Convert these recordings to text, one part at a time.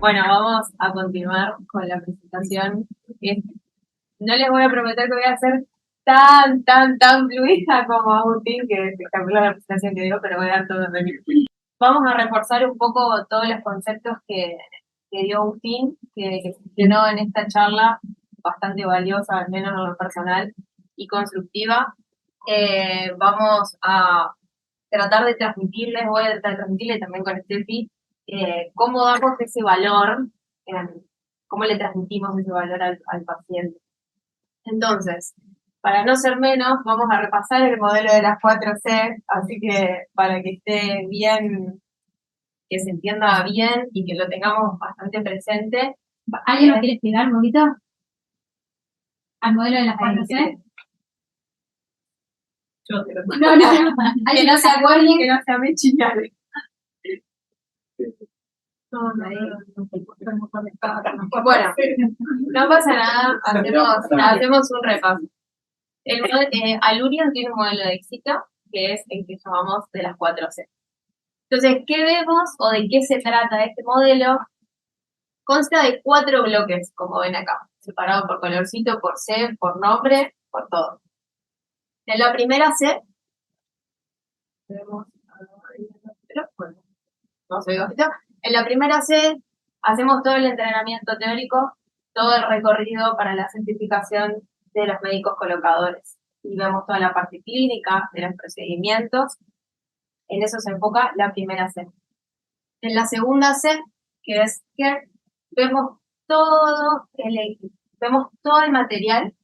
Bueno, vamos a continuar con la presentación. No les voy a prometer que voy a hacer tan fluida como Agustín, que es espectacular la presentación que dio, pero voy a dar todo de mí. Vamos a reforzar un poco todos los conceptos que dio Agustín, que gestionó en esta charla, bastante valiosa, al menos en lo personal, y constructiva. Vamos a tratar de transmitirles, voy a tratar de transmitirles también con Steffi, cómo damos ese valor, cómo le transmitimos ese valor al paciente. Entonces, para no ser menos, vamos a repasar el modelo de las 4C, así que para que esté bien, que se entienda bien y que lo tengamos bastante presente. ¿Alguien nos quiere explicar un poquito al modelo de las 4C? Yo te lo No. que no se acuerden, que no se me chingale. Bueno, no pasa nada, hacemos un repaso. Alurion tiene un modelo de éxito, que es el que llamamos de las 4C. Entonces, ¿qué vemos o de qué se trata este modelo? Consta de 4 bloques, como ven acá, separado por colorcito, por C, por nombre, por todo. En la primera C, tenemos, no se ve bajito. En la primera C, hacemos todo el entrenamiento teórico, todo el recorrido para la certificación de los médicos colocadores. Y vemos toda la parte clínica de los procedimientos. En eso se enfoca la primera C. En la segunda C, que es Care, vemos vemos todo el material,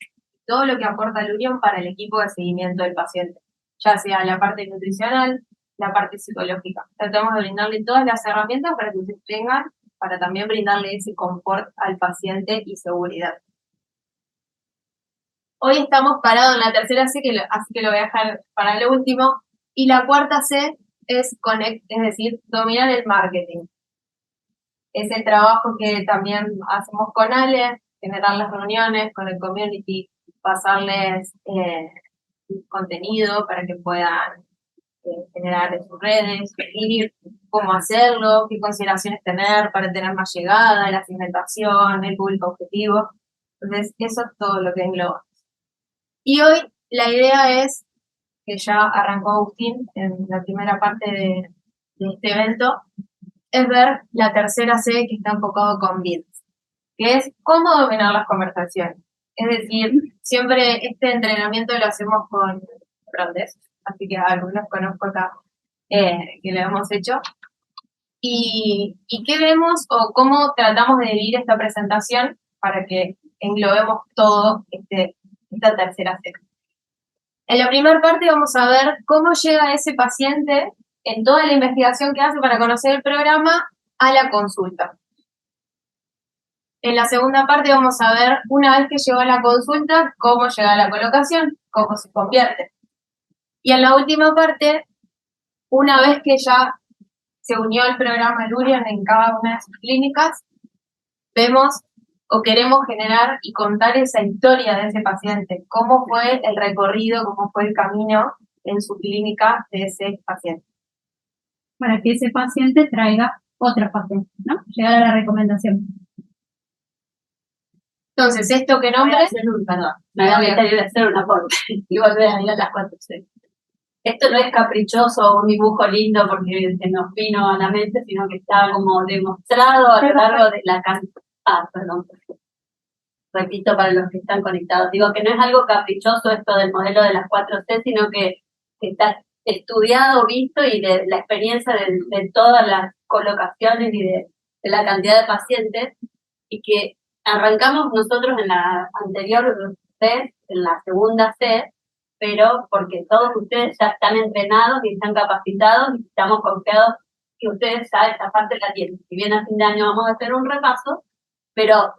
todo lo que aporta Lurion para el equipo de seguimiento del paciente, ya sea la parte nutricional, la parte psicológica. Tratamos de brindarle todas las herramientas para que ustedes tengan, para también brindarle ese confort al paciente y seguridad. Hoy estamos parados en la tercera C, así que lo voy a dejar para lo último. Y la cuarta C es Connect, es decir, dominar el marketing. Es el trabajo que también hacemos con Ale, generar las reuniones con el community, pasarles contenido para que puedan generar en sus redes, definir cómo hacerlo, qué consideraciones tener para tener más llegada, la segmentación, el público objetivo. Entonces, eso es todo lo que engloba. Y hoy la idea es, que ya arrancó Agustín en la primera parte de este evento, es ver la tercera C que está enfocado con BIDS, que es cómo dominar las conversaciones. Es decir, siempre este entrenamiento lo hacemos con Frondes, así que algunos conozco acá que lo hemos hecho. ¿Y qué vemos o cómo tratamos de dividir esta presentación para que englobemos todo esta tercera C? En la primera parte vamos a ver cómo llega ese paciente en toda la investigación que hace para conocer el programa a la consulta. En la segunda parte vamos a ver, una vez que llegó a la consulta, cómo llega a la colocación, cómo se convierte. Y en la última parte, una vez que ya se unió al programa Lurion en cada una de sus clínicas, vemos o queremos generar y contar esa historia de ese paciente, cómo fue el recorrido, cómo fue el camino en su clínica de ese paciente. Para que ese paciente traiga otra paciente, ¿no? Llegar a la recomendación. Entonces, esto que nombre... Me voy a hacer un aporte y volver a ir a las 4C. Esto no es caprichoso o un dibujo lindo porque se nos vino a la mente, sino que está como demostrado a lo largo de la cantidad. Perdón. Repito para los que están conectados. Digo que no es algo caprichoso esto del modelo de las 4C, sino que está estudiado, visto y de la experiencia de todas las colocaciones y de la cantidad de pacientes, y que arrancamos nosotros en la anterior C, en la segunda C, pero porque todos ustedes ya están entrenados y están capacitados y estamos confiados que ustedes ya esta parte la tienen. Si bien a fin de año vamos a hacer un repaso, pero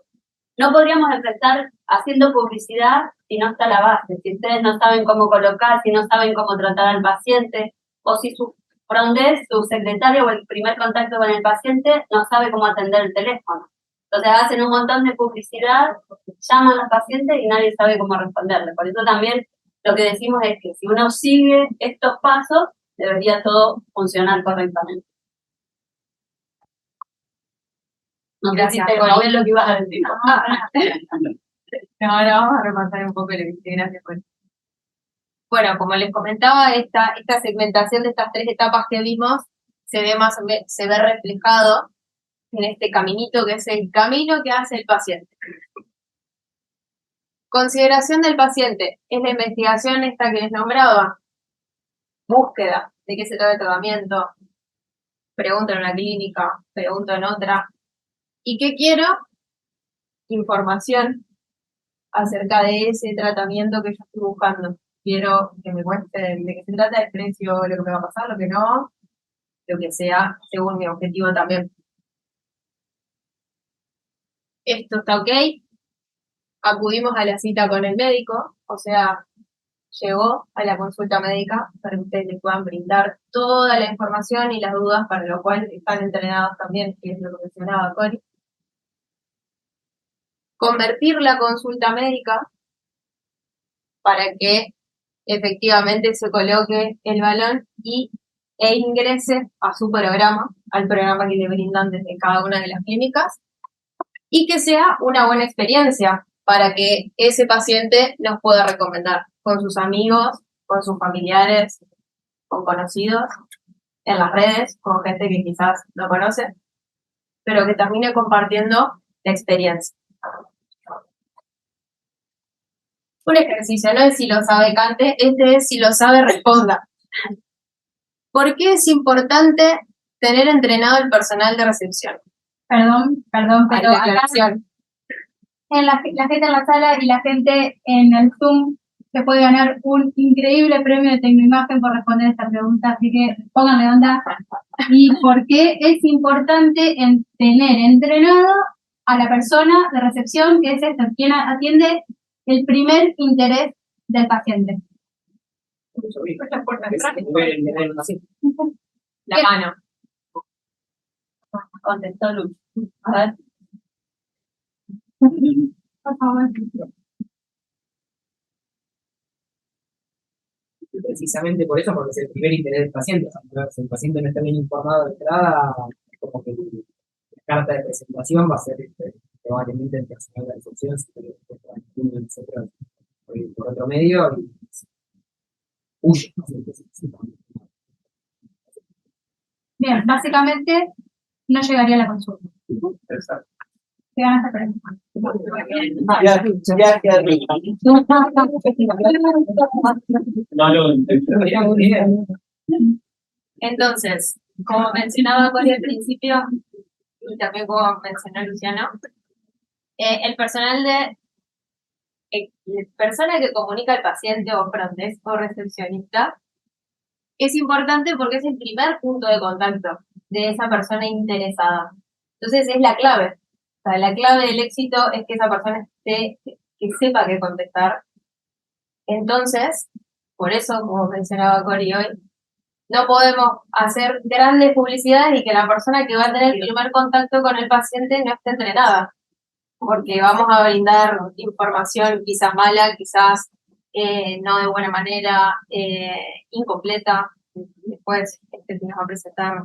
no podríamos empezar haciendo publicidad si no está la base. Si ustedes no saben cómo colocar, si no saben cómo tratar al paciente, o si su frondés, su secretario o el primer contacto con el paciente no sabe cómo atender el teléfono. Entonces hacen un montón de publicidad, llaman a los pacientes y nadie sabe cómo responderle. Por eso también lo que decimos es que si uno sigue estos pasos, debería todo funcionar correctamente. No sé si Gracias, te Cori. robé lo que ibas a decir. No, ahora vamos a repasar un poco lo que dice. Gracias, Cori. Bueno, como les comentaba, esta segmentación de estas 3 etapas que vimos se ve reflejado en este caminito que es el camino que hace el paciente. Consideración del paciente. Es la investigación esta que les nombraba. Búsqueda. ¿De qué se trata el tratamiento? Pregunto en una clínica, pregunto en otra. ¿Y qué quiero? Información acerca de ese tratamiento que yo estoy buscando. Quiero que me cuente de qué se trata, el precio, lo que me va a pasar, lo que no, lo que sea, según mi objetivo también. Esto está ok. Acudimos a la cita con el médico, o sea, llegó a la consulta médica para que ustedes le puedan brindar toda la información y las dudas para lo cual están entrenados también, que es lo que mencionaba Cori. Convertir la consulta médica para que efectivamente se coloque el balón e ingrese a su programa, al programa que le brindan desde cada una de las clínicas, y que sea una buena experiencia para que ese paciente nos pueda recomendar con sus amigos, con sus familiares, con conocidos, en las redes, con gente que quizás no conoce, pero que termine compartiendo la experiencia. Un ejercicio, no es si lo sabe cante, este es si lo sabe responda. ¿Por qué es importante tener entrenado el personal de recepción? Perdón, pero La acá aclaración. en la gente en la sala y la gente en el Zoom se puede ganar un increíble premio de Tecnoimagen por responder esta pregunta, así que pónganle onda. ¿Y por qué es importante tener entrenado a la persona de recepción, que es esta, quien atiende el primer interés del paciente? La mano. Contestó Luz. A ver. Por favor. Precisamente por eso, porque es el primer interés del paciente. O sea, si el paciente no está bien informado de entrada, como que la carta de presentación va a ser probablemente el personal de recepción, si nosotros por otro medio, y huye. Bien, básicamente no llegaría a la consulta. Exacto. ¿Qué ganas de preguntar? Entonces, como mencionaba Cori al principio, y también como mencionó Luciano, el persona que comunica al paciente o frontés o recepcionista es importante porque es el primer punto de contacto de esa persona interesada. Entonces es la clave. O sea, la clave del éxito es que esa persona que sepa qué contestar. Entonces, por eso, como mencionaba Cori hoy, no podemos hacer grandes publicidades y que la persona que va a tener el primer contacto con el paciente no esté entrenada, porque vamos a brindar información quizás mala, quizás no de buena manera, incompleta. Después nos va a presentar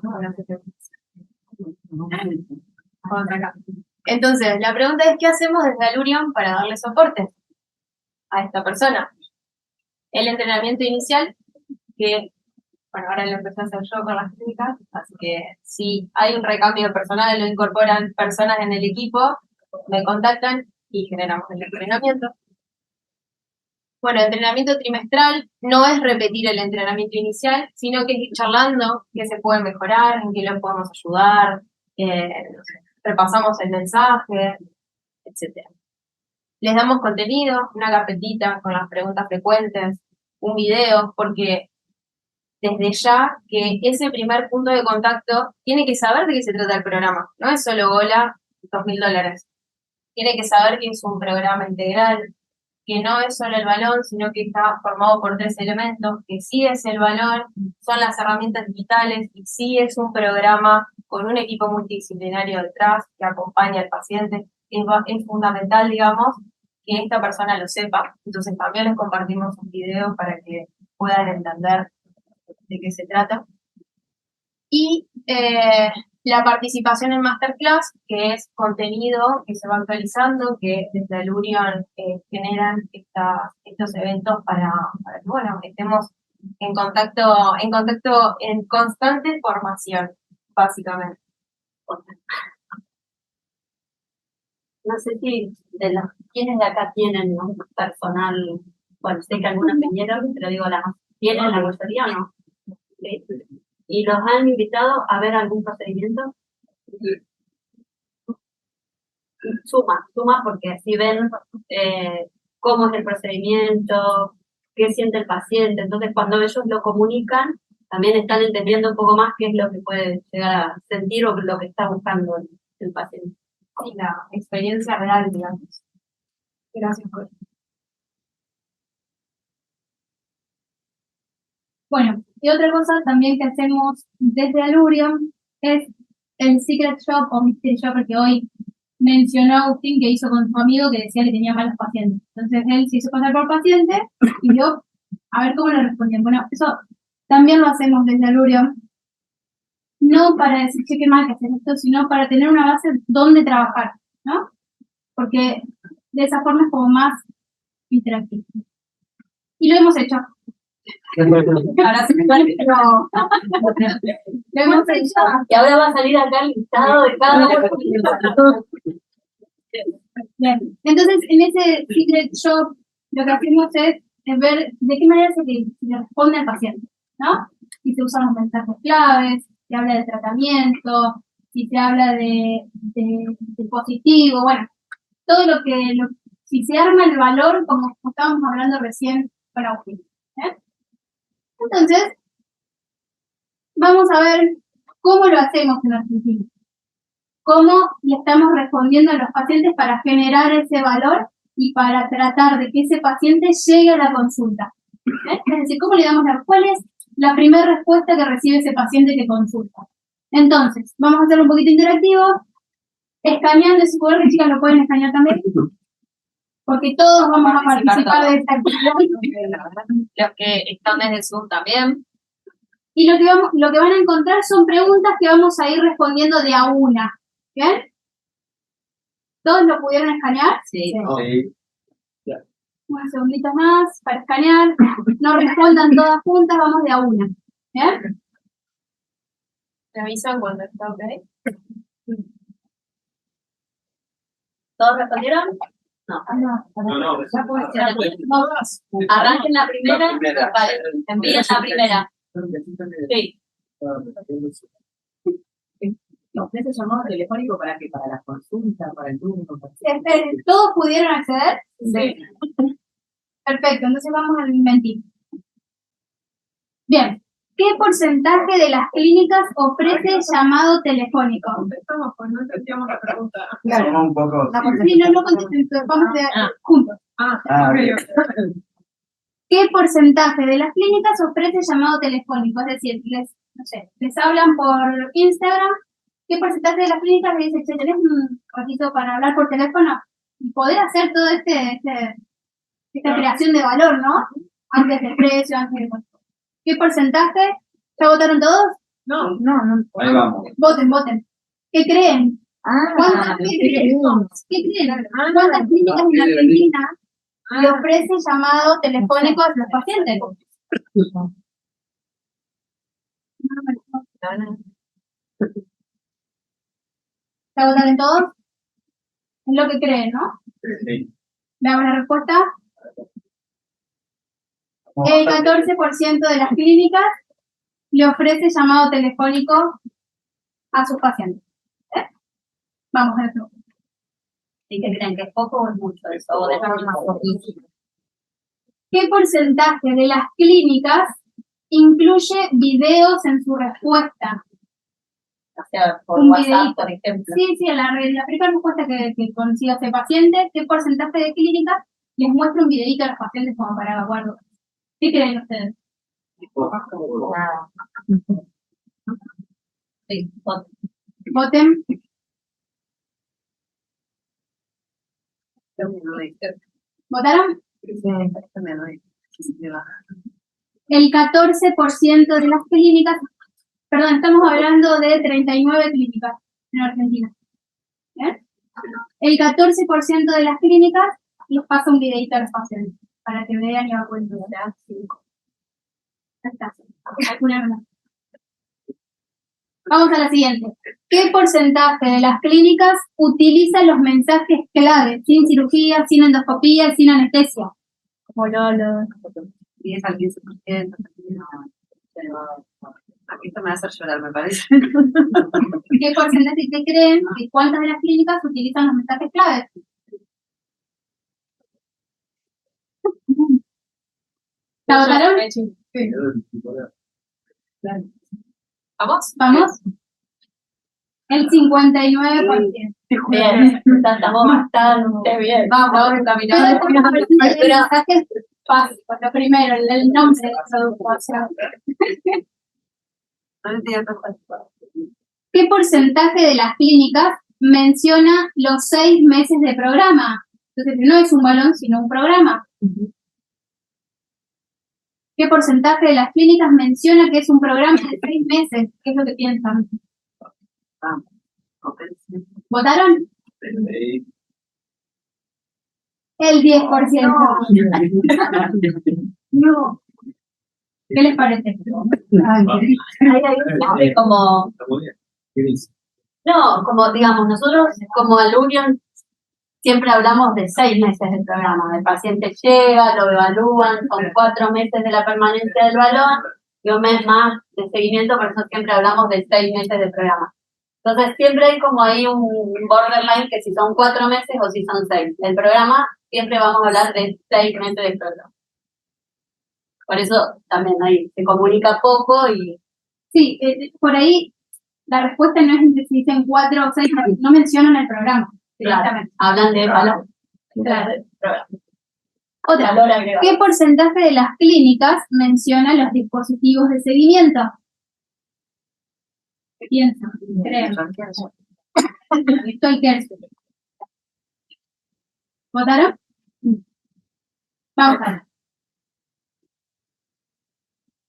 otra acá. Entonces, la pregunta es, ¿qué hacemos desde Alurion para darle soporte a esta persona? El entrenamiento inicial, que bueno, ahora lo empecé a hacer yo con las clínicas, así que si hay un recambio de personal, lo incorporan personas en el equipo, me contactan y generamos el entrenamiento. Bueno, entrenamiento trimestral no es repetir el entrenamiento inicial, sino que es ir charlando qué se puede mejorar, en qué lo podemos ayudar, repasamos el mensaje, etc. Les damos contenido, una carpetita con las preguntas frecuentes, un video, porque desde ya que ese primer punto de contacto tiene que saber de qué se trata el programa. No es solo hola, $2.000. Tiene que saber que es un programa integral, que no es solo el balón, sino que está formado por 3 elementos, que sí es el balón, son las herramientas digitales y sí es un programa con un equipo multidisciplinario detrás que acompaña al paciente. Es fundamental, digamos, que esta persona lo sepa. Entonces también les compartimos un video para que puedan entender de qué se trata. Y La participación en Masterclass, que es contenido que se va actualizando, que desde el Union generan estos eventos para que, bueno, estemos en constante formación, básicamente. No sé si de los quienes de acá tienen un personal, bueno, sé que algunos vinieron, pero digo, ¿tienen la mayoría o no? Sí. ¿Y los han invitado a ver algún procedimiento? Suma porque así ven cómo es el procedimiento, qué siente el paciente. Entonces, cuando ellos lo comunican, también están entendiendo un poco más qué es lo que puede llegar a sentir o lo que está buscando el paciente. Sí, la experiencia real, digamos. Gracias por eso. Bueno, y otra cosa también que hacemos desde Alurion es el Secret Shop o Mystery Shop, porque hoy mencionó Agustín que hizo con su amigo que decía que tenía malos pacientes. Entonces él se hizo pasar por paciente y vio a ver cómo le respondían. Bueno, eso también lo hacemos desde Alurion. No para decir, che, qué mal que hacer esto, sino para tener una base donde trabajar, ¿no? Porque de esa forma es como más interactivo. Y lo hemos hecho. Ahora sí, pero Lo hemos hecho. y ahora va a salir acá el listado de cada uno. Bien. Entonces, en ese Secret Shop, lo que hacemos es ver de qué manera se le responde al paciente, ¿no? Si se usan los mensajes claves, si habla de tratamiento, si se habla de positivo, bueno, todo si se arma el valor, como estábamos hablando recién con Agustín. Entonces, vamos a ver cómo lo hacemos en Argentina. Cómo le estamos respondiendo a los pacientes para generar ese valor y para tratar de que ese paciente llegue a la consulta. Es decir, ¿cómo le damos cuál es la primera respuesta que recibe ese paciente que consulta? Entonces, vamos a hacerlo un poquito interactivo, escaneando, si pueden, chicas, lo pueden escanear también, porque todos vamos a participar de esta actividad. Los que están desde Zoom también. Y lo que van a encontrar son preguntas que vamos a ir respondiendo de a una. ¿Bien? ¿Todos lo pudieron escanear? Sí. Sí. Unos segunditos más para escanear. No respondan todas juntas, vamos de a una. ¿Bien? Me avisan cuando está ok. ¿Todos respondieron? No. Arranquen la primera. Vale, envíen la primera. Sí. ¿Ofrece llamado telefónico para qué? ¿Para las consultas? ¿Para el turno? Esperen, ¿todos pudieron acceder? Sí. Perfecto, entonces vamos al mentir. Bien, ¿qué porcentaje de las clínicas ofrece llamado telefónico? Empezamos, pues no entendíamos la pregunta. Somos un poco... Sí, no contesten, vamos juntos. ¿Qué porcentaje de las clínicas ofrece llamado telefónico? Es decir, les hablan por Instagram. ¿Qué porcentaje de las clínicas le dice, che, tenés un ratito para hablar por teléfono? Y poder hacer toda esta creación de valor, ¿no? Antes del precio, antes del costo. ¿Qué porcentaje? ¿Ya votaron todos? No. Ahí vamos. Voten. ¿Qué creen? ¿Qué creen? ¿Cuántas clínicas en Argentina le ofrecen llamado telefónico a los pacientes? ¿Ya votaron todos? Es lo que creen, ¿no? Sí. Veamos la respuesta. El 14% de las clínicas le ofrece llamado telefónico a sus pacientes. Vamos a verlo. ¿Y qué creen? ¿Que es poco o es mucho eso? ¿O dejaron más poquito? ¿Qué porcentaje de las clínicas incluye videos en su respuesta? O sea, por Un WhatsApp, videíto. por ejemplo. Sí, la primera respuesta que consiga ese paciente, ¿qué porcentaje de clínicas les muestra un videíto a los pacientes como para evaluar? ¿Qué creen ustedes? Nada. Sí, Voten. ¿Votaron? El 14% de las clínicas Perdón, estamos hablando de 39 clínicas en Argentina. ¿Bien? El 14% de las clínicas les pasa un videito a los pacientes para que vean y evacúen todo. Ya está. Calcularon. Vamos a la siguiente. ¿Qué porcentaje de las clínicas utiliza los mensajes clave, sin cirugía, sin endoscopía, sin anestesia? Como lo 10 al 15%. Aquí esto me va a hacer llorar, me parece. ¿Qué porcentaje te creen de cuántas de las clínicas utilizan los mensajes clave? ¿La votaron? ¿Vamos? ¿Vamos? El 59%. Bien, estamos bastante bien. Vamos, Pero encaminados. el mensaje es básico, lo primero, el nombre del producto. O sea, No entiendo. ¿qué porcentaje de las clínicas menciona los 6 meses de programa? Entonces, no es un balón, sino un programa. ¿Qué porcentaje de las clínicas menciona que es un programa de 6 meses? ¿Qué es lo que piensan? ¿Votaron? El 10%. No. ¿Qué les parece? Hay como, ¿Qué dice? no, como digamos, nosotros como al Union siempre hablamos de 6 meses del programa. El paciente llega, lo evalúan, son 4 meses de la permanencia del balón y un mes más de seguimiento, por eso siempre hablamos de 6 meses del programa. Entonces siempre hay como ahí un borderline que si son 4 meses o si son 6. El programa siempre vamos a hablar de 6 meses del programa. Por eso también ahí se comunica poco y Sí, por ahí la respuesta no es entre si dicen 4 o 6, no mencionan el programa. Directamente. hablan de valor. Claro. Programa. Otra, Valor agregado. ¿qué porcentaje de las clínicas menciona los dispositivos de seguimiento? ¿Qué piensan? Creen. Estoy Kersu. ¿Votaron? Vamos a ver.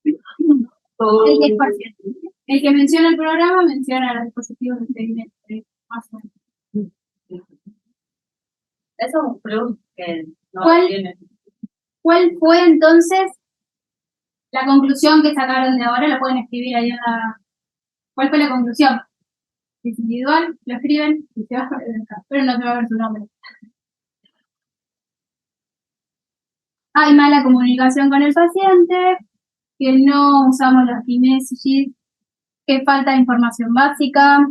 El 10%. El que menciona el programa menciona los dispositivos de seguimiento. Más o menos. Eso es un plus que no ¿Cuál? tiene. ¿Cuál fue entonces la conclusión que sacaron de ahora? La pueden escribir ahí en la... ¿Cuál fue la conclusión? Es individual, lo escriben y se va a ver acá, pero no se va a ver su nombre. Hay mala comunicación con el paciente, que no usamos los key messages, que falta de información básica,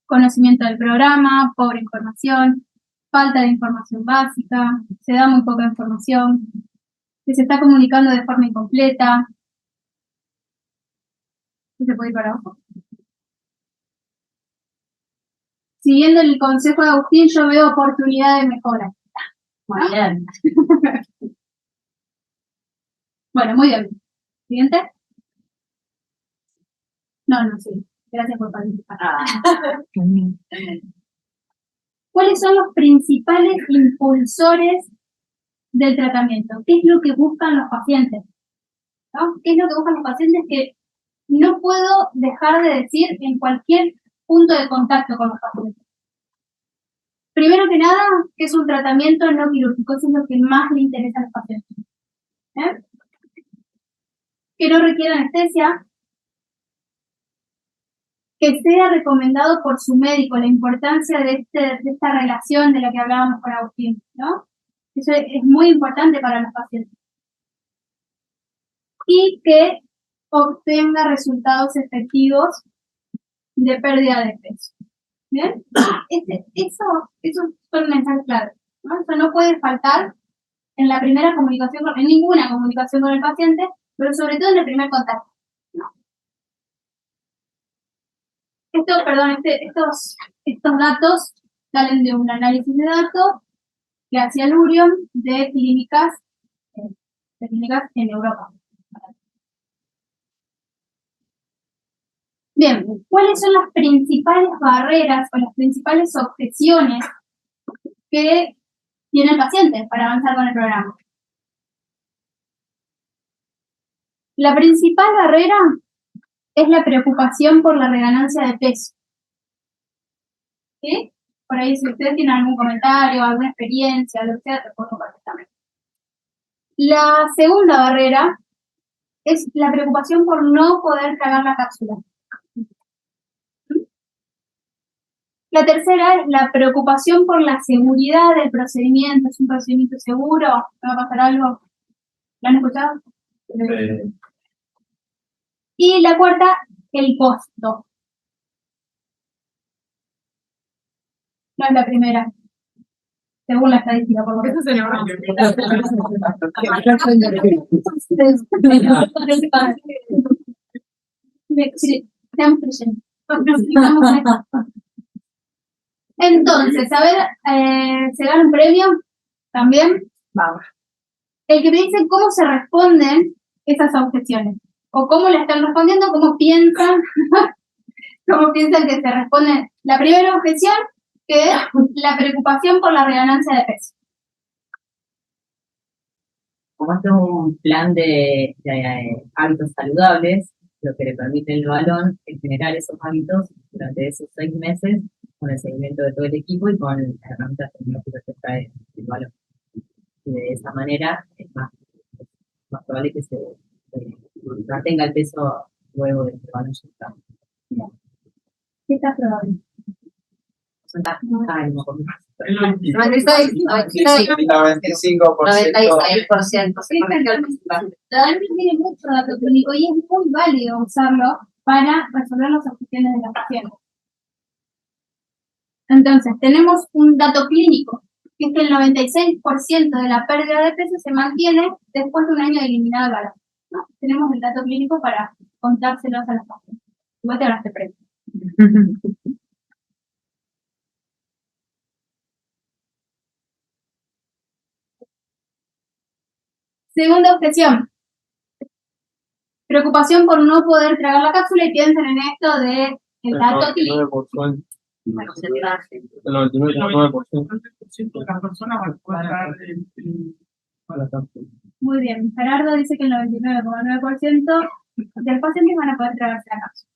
conocimiento del programa, pobre información, falta de información básica, se da muy poca información, que se está comunicando de forma incompleta. ¿Se puede ir para abajo? Siguiendo el consejo de Agustín, yo veo oportunidad de mejora. Muy bien. Bueno, muy bien. ¿Siguiente? No, sí. Gracias por participar. ¿Cuáles son los principales impulsores del tratamiento? ¿Qué es lo que buscan los pacientes? ¿No? ¿Qué es lo que buscan los pacientes que no puedo dejar de decir en cualquier punto de contacto con los pacientes? Primero que nada, que es un tratamiento no quirúrgico, eso es lo que más le interesa a los pacientes. Que no requiere anestesia, que sea recomendado por su médico, la importancia de esta relación de la que hablábamos con Agustín, ¿no? Eso es muy importante para los pacientes. Y que obtenga resultados efectivos de pérdida de peso. ¿Bien? Eso es un mensaje clave, ¿no? Eso no puede faltar en la primera comunicación, en ninguna comunicación con el paciente, pero sobre todo en el primer contacto. Estos datos salen de un análisis de datos que hacía Lurion de clínicas en Europa. Bien, ¿cuáles son las principales barreras o las principales objeciones que tiene el paciente para avanzar con el programa? La principal barrera es la preocupación por la reganancia de peso. ¿Sí? Por ahí, si ustedes tienen algún comentario, alguna experiencia, lo que sea, te puedo compartir también. La segunda barrera es la preocupación por no poder tragar la cápsula. La tercera es la preocupación por la seguridad del procedimiento. ¿Es un procedimiento seguro? ¿Me va a pasar algo? ¿Lo han escuchado? Y la cuarta, el costo. No es la primera, según la estadística, por lo menos. Eso sería una Seamos creyentes. Entonces, a ver, ¿se gana un premio? ¿También? Vamos. El que te dice cómo se responden esas objeciones. O cómo le están respondiendo, cómo piensan que se responde. La primera objeción, que es la preocupación por la reganancia de peso. Como esto es un plan de hábitos saludables, lo que le permite el balón es generar esos hábitos durante esos 6 meses con el seguimiento de todo el equipo y con las herramientas tecnológicas que trae el balón. Y de esa manera es más probable que se mantenga el peso luego de que el balón ya está. ¿Qué está probable? Ay, no, por más. 96, 96, 96%. Sí, Realmente tiene mucho dato clínico y es muy válido usarlo para resolver las objeciones de la paciente. Entonces, tenemos un dato clínico, que es que el 96% de la pérdida de peso se mantiene después de un año de eliminado el balón, ¿no? Tenemos el dato clínico para contárselos a los pacientes. Igual te hablaste premio. Segunda objeción. Preocupación por no poder tragar la cápsula y piensen en esto de el dato clínico. El 99,9% de las personas van a poder tragar Muy bien. Gerardo dice que el 99,9% de los pacientes van a poder tragarse la cápsula.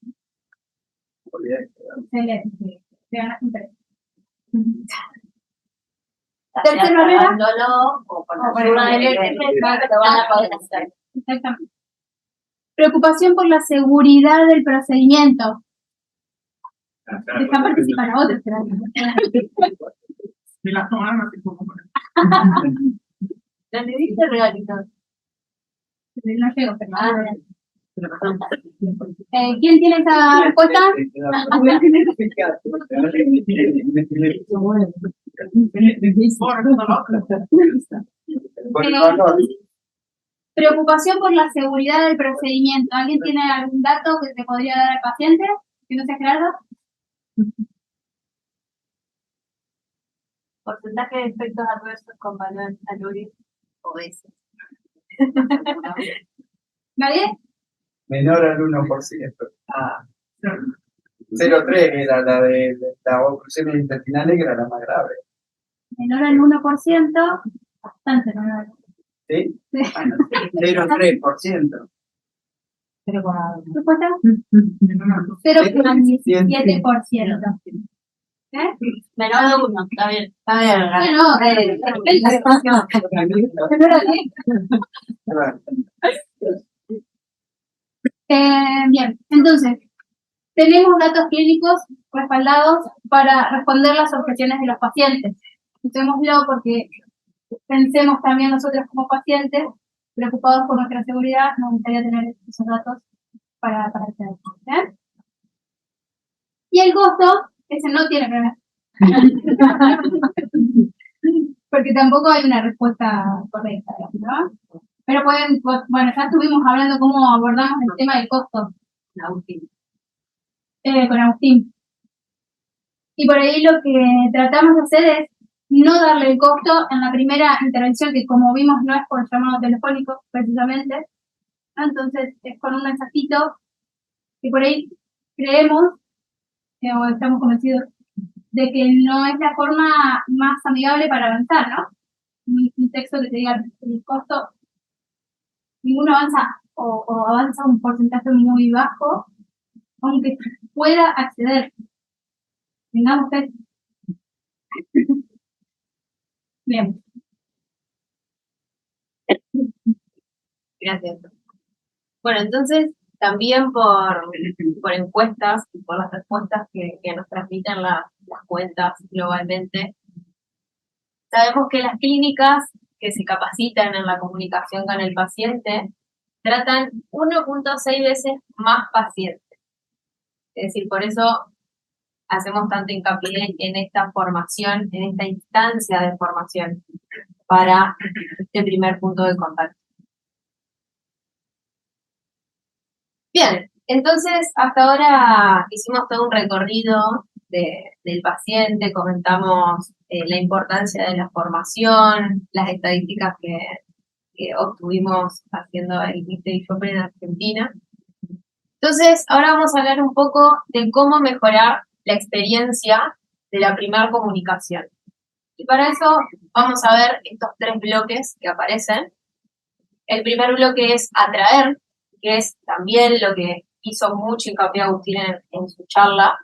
Excelente. Te ganas un premio. Tercera barrera. O por por una de que lo van a poder hacer. Exactamente. Preocupación por la seguridad del procedimiento. Deja participar a otros. de las tomadas así como ¿Le diste regalito? No llego, pero ¿quién tiene esa respuesta? Preocupación por la seguridad del procedimiento. ¿Alguien tiene algún dato que te podría dar al paciente? ¿Que no sea Gerardo? Porcentaje de efectos adversos con valor alúrico obeso. ¿Nadie? Menor al 1%. 0,3 era la de las oclusiones intestinales, que era la más grave. Menor al 1%, bastante menor. ¿Sí? Sí. 0,3%. ¿Respuesta? 0,17%. menor de 1, está bien. Está bien, Bien, entonces, tenemos datos clínicos respaldados para responder las objeciones de los pacientes. Usémoslo porque pensemos también nosotros como pacientes, preocupados por nuestra seguridad, nos gustaría tener esos datos para acceder. ¿Bien? Y el costo, ese no tiene problema. Porque tampoco hay una respuesta correcta, ¿no? Pero pueden, bueno, ya estuvimos hablando cómo abordamos el tema del costo. Con Agustín. Y por ahí lo que tratamos de hacer es no darle el costo en la primera intervención, que como vimos no es por llamado telefónico, precisamente. Entonces es con un mensajito que por ahí creemos, o estamos convencidos, de que no es la forma más amigable para avanzar, ¿no? Un texto que te diga el costo, ninguno avanza o avanza un porcentaje muy bajo aunque pueda acceder. Tengamos fe. Bien. Gracias. Bueno, entonces, también por encuestas y por las respuestas que nos transmiten las cuentas globalmente, sabemos que las clínicas que se capacitan en la comunicación con el paciente tratan 1.6 veces más pacientes. Es decir, por eso hacemos tanto hincapié en esta formación, en esta instancia de formación para este primer punto de contacto. Bien, entonces hasta ahora hicimos todo un recorrido del paciente, comentamos la importancia de la formación, las estadísticas que obtuvimos haciendo el Mystery Shopper en Argentina. Entonces, ahora vamos a hablar un poco de cómo mejorar la experiencia de la primera comunicación. Y para eso vamos a ver estos 3 bloques que aparecen. El primer bloque es atraer, que es también lo que hizo mucho hincapié Agustín en su charla,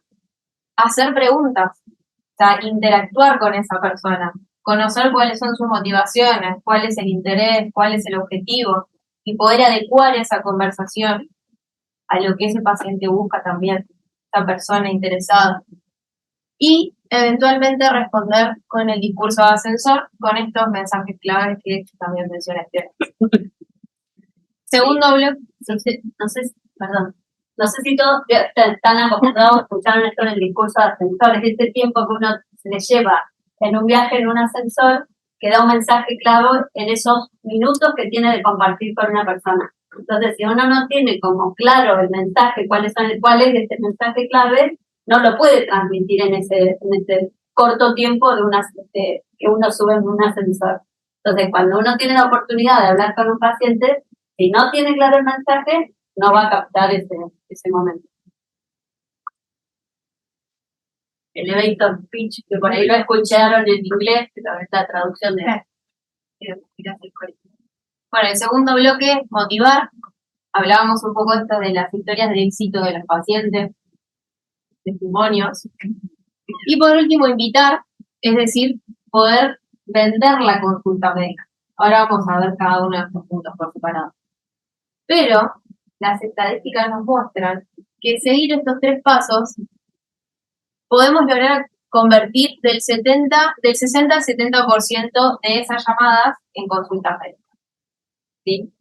hacer preguntas, o sea, interactuar con esa persona, conocer cuáles son sus motivaciones, cuál es el interés, cuál es el objetivo, y poder adecuar esa conversación a lo que ese paciente busca también, esa persona interesada. Y eventualmente responder con el discurso de ascensor, con estos mensajes claves que también mencionaste. Segundo bloque. No sé si todos están acostumbrados a escuchar esto en el discurso de ascensor. Es este tiempo que uno se le lleva en un viaje en un ascensor, que da un mensaje clave en esos minutos que tiene de compartir con una persona. Entonces, si uno no tiene como claro el mensaje, cuál es este mensaje clave, no lo puede transmitir en ese corto tiempo que uno sube en un ascensor. Entonces, cuando uno tiene la oportunidad de hablar con un paciente, si no tiene claro el mensaje, no va a captar ese momento. El elevator pitch, que por ahí lo escucharon en inglés, pero es la traducción de... Bueno, el segundo bloque, motivar. Hablábamos un poco esto de las historias de éxito de los pacientes, testimonios. Y por último, invitar, es decir, poder vender la consulta médica. Ahora vamos a ver cada uno de estos puntos por separado. Pero las estadísticas nos muestran que seguir estos 3 pasos podemos lograr convertir del 60 al 70% de esas llamadas en consultas médicas. ¿Sí?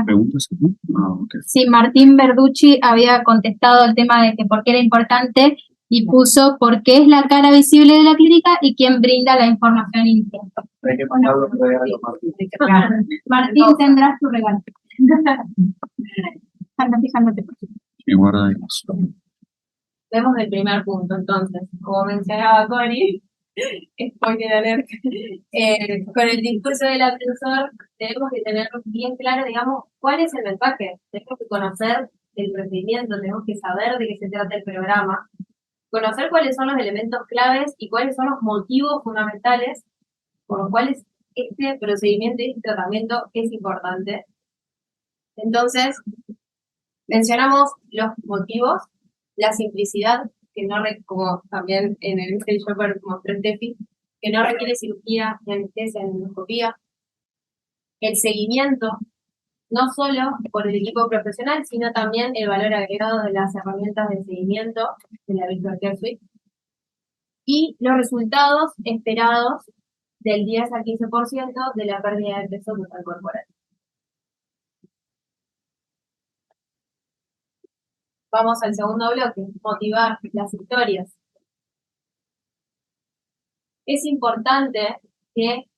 ¿Preguntas? Okay. Sí, Martín Verducci había contestado el tema de que por qué era importante y puso por qué es la cara visible de la clínica y quién brinda la información interna. Hay que mandarlo por ahí a los Martín. Martín, tendrás tu regalo. Anda fijándote. Sí, guarda ahí. Vemos el primer punto, entonces, como mencionaba Cori, spoiler alert, con el discurso del ascensor tenemos que tener bien claro, digamos, cuál es el mensaje. Tenemos que conocer el procedimiento, tenemos que saber de qué se trata el programa, conocer cuáles son los elementos claves y cuáles son los motivos fundamentales por los cuales este procedimiento y este tratamiento es importante. Entonces, mencionamos los motivos, la simplicidad, que no como también en el Mystery Shopper mostró Tefi, que no requiere cirugía, ni anestesia, ni endoscopía. El seguimiento, no solo por el equipo profesional, sino también el valor agregado de las herramientas de seguimiento de la Virtual Care Suite. Y los resultados esperados del 10 al 15% de la pérdida de peso total corporal. Vamos al segundo bloque, motivar las historias. Es importante que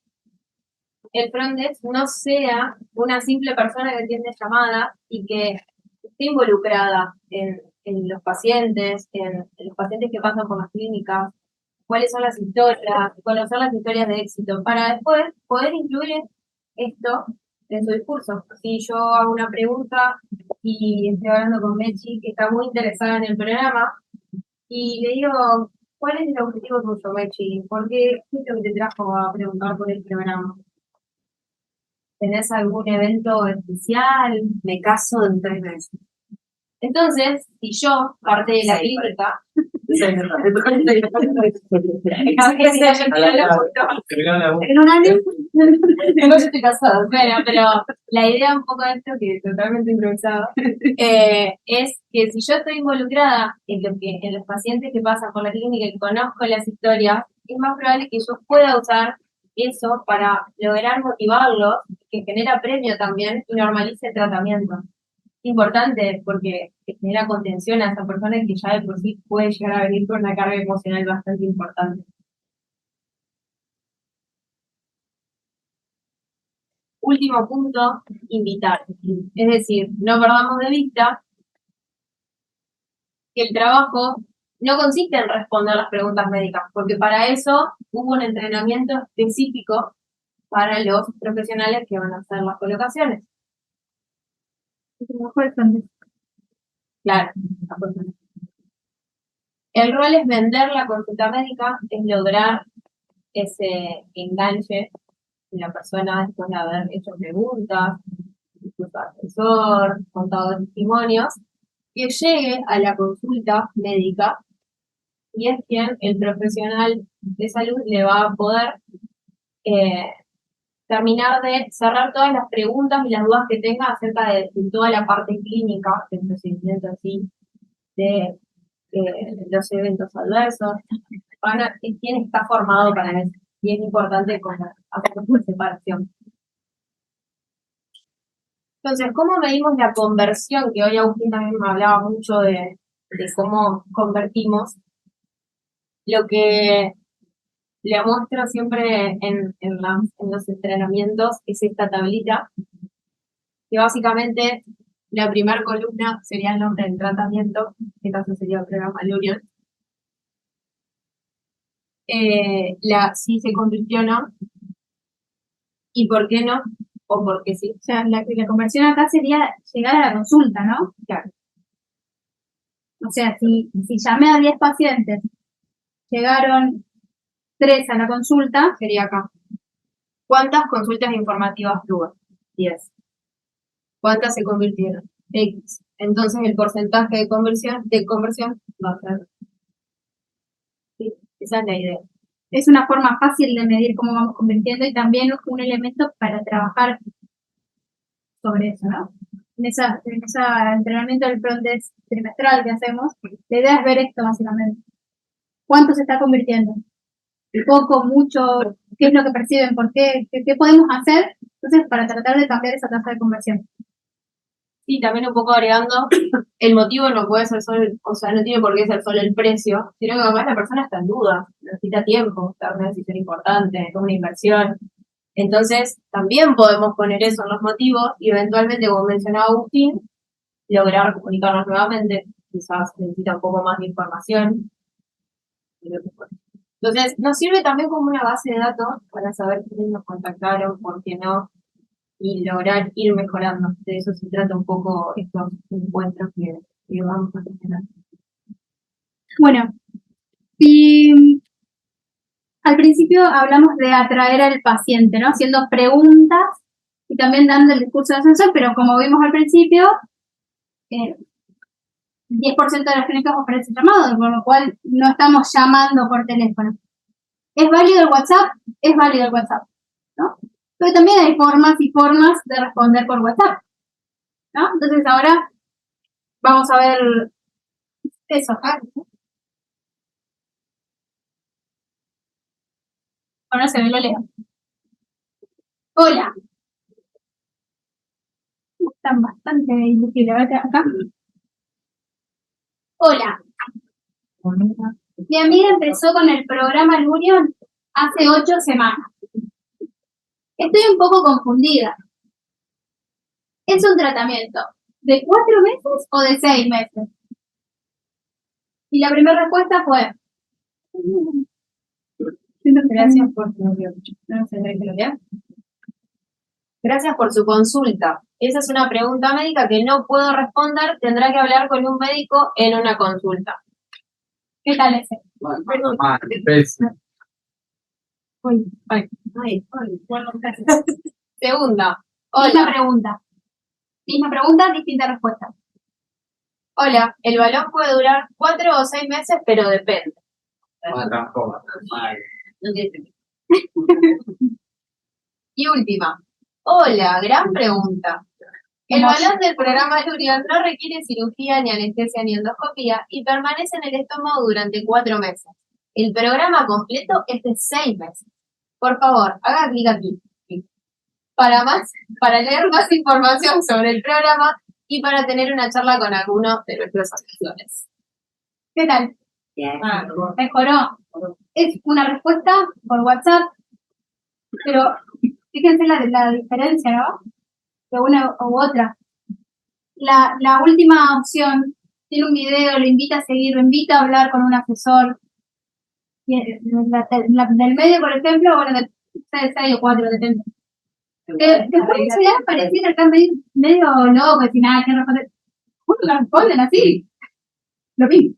el front desk no sea una simple persona que atiende llamadas y que esté involucrada en los pacientes, en los pacientes que pasan por las clínicas, cuáles son las historias, conocer las historias de éxito, para después poder incluir esto en su discurso. Si yo hago una pregunta y estoy hablando con Mechi, que está muy interesada en el programa, y le digo, ¿cuál es el objetivo tuyo, Mechi? ¿Por qué es lo que te trajo a preguntar por el programa? ¿Tenés algún evento especial? Me caso en 3 meses. Entonces, si yo, parte de la clínica, En un año. no, yo estoy casada. Bueno, pero la idea un poco de esto, que es totalmente improvisado, es que si yo estoy involucrada en los pacientes que pasan por la clínica y conozco las historias, es más probable que yo pueda usar eso para lograr motivarlos, que genera premio también y normalice el tratamiento. Importante porque genera contención a esa persona que ya de por sí puede llegar a venir con una carga emocional bastante importante. Último punto, invitar. Es decir, no perdamos de vista que el trabajo no consiste en responder las preguntas médicas, porque para eso hubo un entrenamiento específico para los profesionales que van a hacer las colocaciones. Claro. El rol es vender la consulta médica, es lograr ese enganche de la persona después de haber hecho preguntas, discurso asesor, contado testimonios, que llegue a la consulta médica y es quien el profesional de salud le va a poder terminar de cerrar todas las preguntas y las dudas que tenga acerca de toda la parte clínica del procedimiento así, de los eventos adversos. ¿Quién está formado para eso? Y es importante hacer una separación. Entonces, ¿cómo medimos la conversión? Que hoy Agustín también me hablaba mucho de cómo convertimos. Lo que le muestro siempre en los entrenamientos es esta tablita, que básicamente la primera columna sería el nombre del tratamiento, en este caso sería el programa Lurion. Si se convirtió o no, y por qué no, o por qué sí. O sea, la conversión acá sería llegar a la consulta, ¿no? Claro. O sea, si llamé a 10 pacientes, llegaron 3 a la consulta, Sería acá. ¿Cuántas consultas informativas tuve? 10. ¿Cuántas se convirtieron? X. Entonces el porcentaje de conversión va a ser. Sí, esa es la idea. es una forma fácil de medir cómo vamos convirtiendo y también un elemento para trabajar sobre eso, ¿no? En ese entrenamiento del frontdesk trimestral que hacemos, la idea es ver esto básicamente. ¿Cuánto se está convirtiendo? Poco, mucho, qué es lo que perciben, por qué podemos hacer, entonces, para tratar de cambiar esa tasa de conversión. Sí, también un poco agregando, el motivo no puede ser solo, o sea, no tiene por qué ser solo el precio, sino que además la persona está en duda, necesita tiempo, está en una decisión importante, es una inversión. Entonces, también podemos poner eso en los motivos y eventualmente, como mencionaba Agustín, lograr comunicarnos nuevamente, quizás necesita un poco más de información. Entonces, nos sirve también como una base de datos para saber quiénes nos contactaron, por qué no, y lograr ir mejorando. De eso se trata un poco estos encuentros que vamos a tener. Bueno, y al principio hablamos de atraer al paciente, ¿no? Haciendo preguntas y también dando el discurso de ascensor, pero como vimos al principio, 10% de las clínicas ofrecen llamado, por lo cual no estamos llamando por teléfono. ¿Es válido el WhatsApp? Es válido el WhatsApp, ¿no? Pero también hay formas y formas de responder por WhatsApp, ¿no? Entonces ahora vamos a ver eso acá. Ahora se ve, lo leo. Hola. Están bastante invisibles. A ver acá. Hola. Mi amiga empezó con el programa Lurion hace 8 semanas. Estoy un poco confundida. ¿Es un tratamiento de 4 meses o de 6 meses? Y la primera respuesta fue... Gracias por Gracias por su consulta. Esa es una pregunta médica que no puedo responder. Tendrá que hablar con un médico en una consulta. ¿Qué tal ese? Segunda, Misma pregunta. Misma pregunta, distinta respuesta. Hola, el balón puede durar 4 o 6 meses, pero depende. Tampoco. No tiene sentido. Y última. Hola, gran pregunta. El balón del programa Lurion no requiere cirugía, ni anestesia, ni endoscopía y permanece en el estómago durante 4 meses. El programa completo es de 6 meses. Por favor, haga clic aquí. Para leer más información sobre el programa y para tener una charla con alguno de nuestros asesores. ¿Qué tal? Mejoró. Es una respuesta por WhatsApp, pero fíjense la diferencia, ¿no? De una u otra. La última opción tiene un video, lo invita a seguir, lo invita a hablar con un asesor. Y del medio, por ejemplo, bueno, del 6 o 4, depende. Después ya pareciera acá medio loco, sin nada que responder. Uno lo responden así. Lo mismo.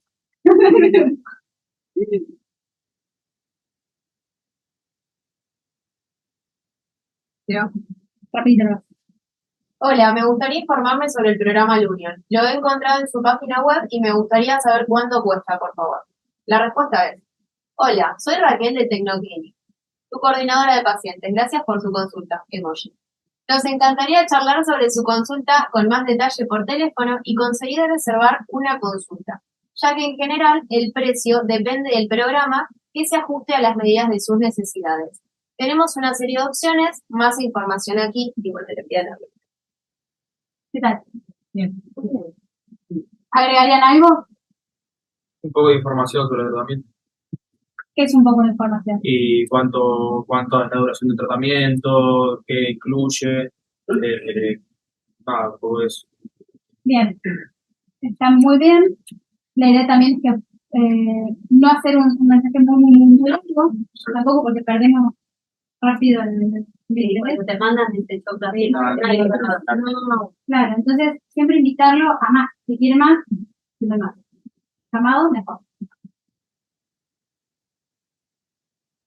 Rapidito. Hola, me gustaría informarme sobre el programa Lurion. Lo he encontrado en su página web y me gustaría saber cuánto cuesta, por favor. La respuesta es: hola, soy Raquel de Tecnoclinic, tu coordinadora de pacientes. Gracias por su consulta. Emoji. Nos encantaría charlar sobre su consulta con más detalle por teléfono y conseguir reservar una consulta, ya que en general el precio depende del programa que se ajuste a las medidas de sus necesidades. Tenemos una serie de opciones, más información aquí, igual te pido. ¿Qué tal? Bien. ¿Agregarían algo? Un poco de información sobre el tratamiento ¿Qué es un poco de información? y cuánto es la duración del tratamiento, qué incluye, nada, todo eso. Bien. Está muy bien. La idea también es que no hacer un mensaje muy largo, tampoco porque perdemos rápido el video. Cuando te mandan este chocolate, No, claro, entonces siempre invitarlo a más. Si quiere más, dime más. Llamado, mejor.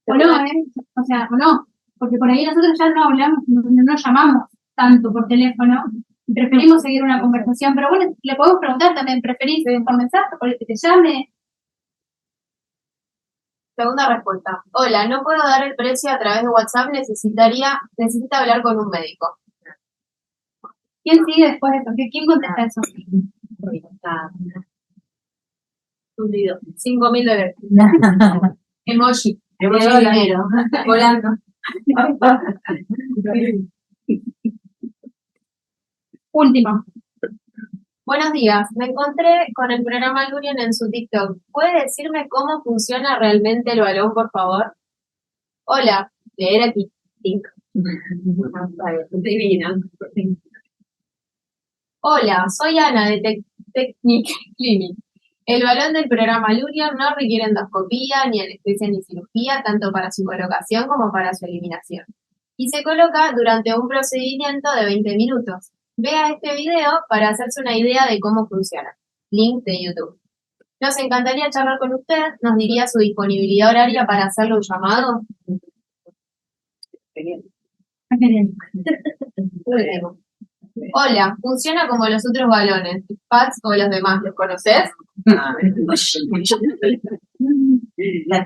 O no, o sea, o no, porque por ahí nosotros ya no hablamos, no llamamos tanto por teléfono y preferimos seguir una conversación, pero bueno, le podemos preguntar también, ¿preferís por mensaje, por el que te llame? Segunda respuesta. Hola, no puedo dar el precio a través de WhatsApp, necesita hablar con un médico. ¿Quién sigue después de eso? ¿Quién contesta eso? Hundido. $5.000. Emoji. Dinero. Volando. Último. Buenos días, me encontré con el programa Lurion en su TikTok. ¿Puede decirme cómo funciona realmente el balón, por favor? Hola, leer aquí. Tink. Divina. Hola, soy Ana de Technic Clinic. El balón del programa Lurion no requiere endoscopía, ni anestesia, ni cirugía, tanto para su colocación como para su eliminación. Y se coloca durante un procedimiento de 20 minutos. Vea este video para hacerse una idea de cómo funciona. Link de YouTube. Nos encantaría charlar con usted. ¿Nos diría su disponibilidad horaria para hacerle un llamado? Hola, funciona como los otros balones, pads o los demás, ¿los conoces?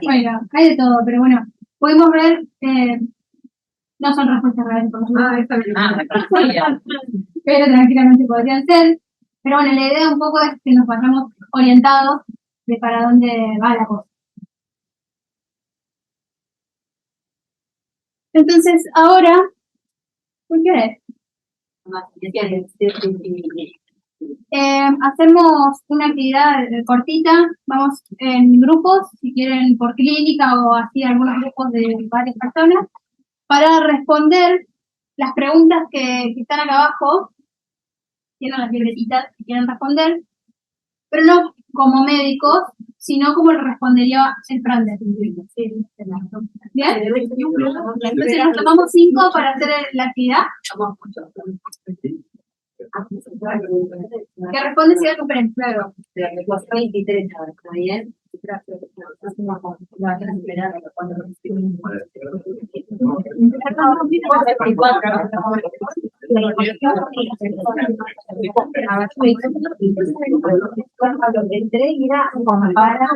Bueno, hay de todo, pero bueno, podemos ver, no son respuestas reales, por supuesto, pero tranquilamente podrían ser. Pero bueno, la idea un poco es que nos vayamos orientados de para dónde va la cosa. Entonces, ahora, ¿por qué? Hacemos una actividad cortita, vamos en grupos, si quieren por clínica o así algunos grupos de varias personas, para responder las preguntas que están acá abajo. Tienen las libretitas que quieren responder, pero no como médicos, sino como lo respondería el Frander. ¿Bien? Entonces nos tomamos 5 para hacer la actividad. Que responde si hay conferencia. Claro. 23, ¿está bien? Entré y era compara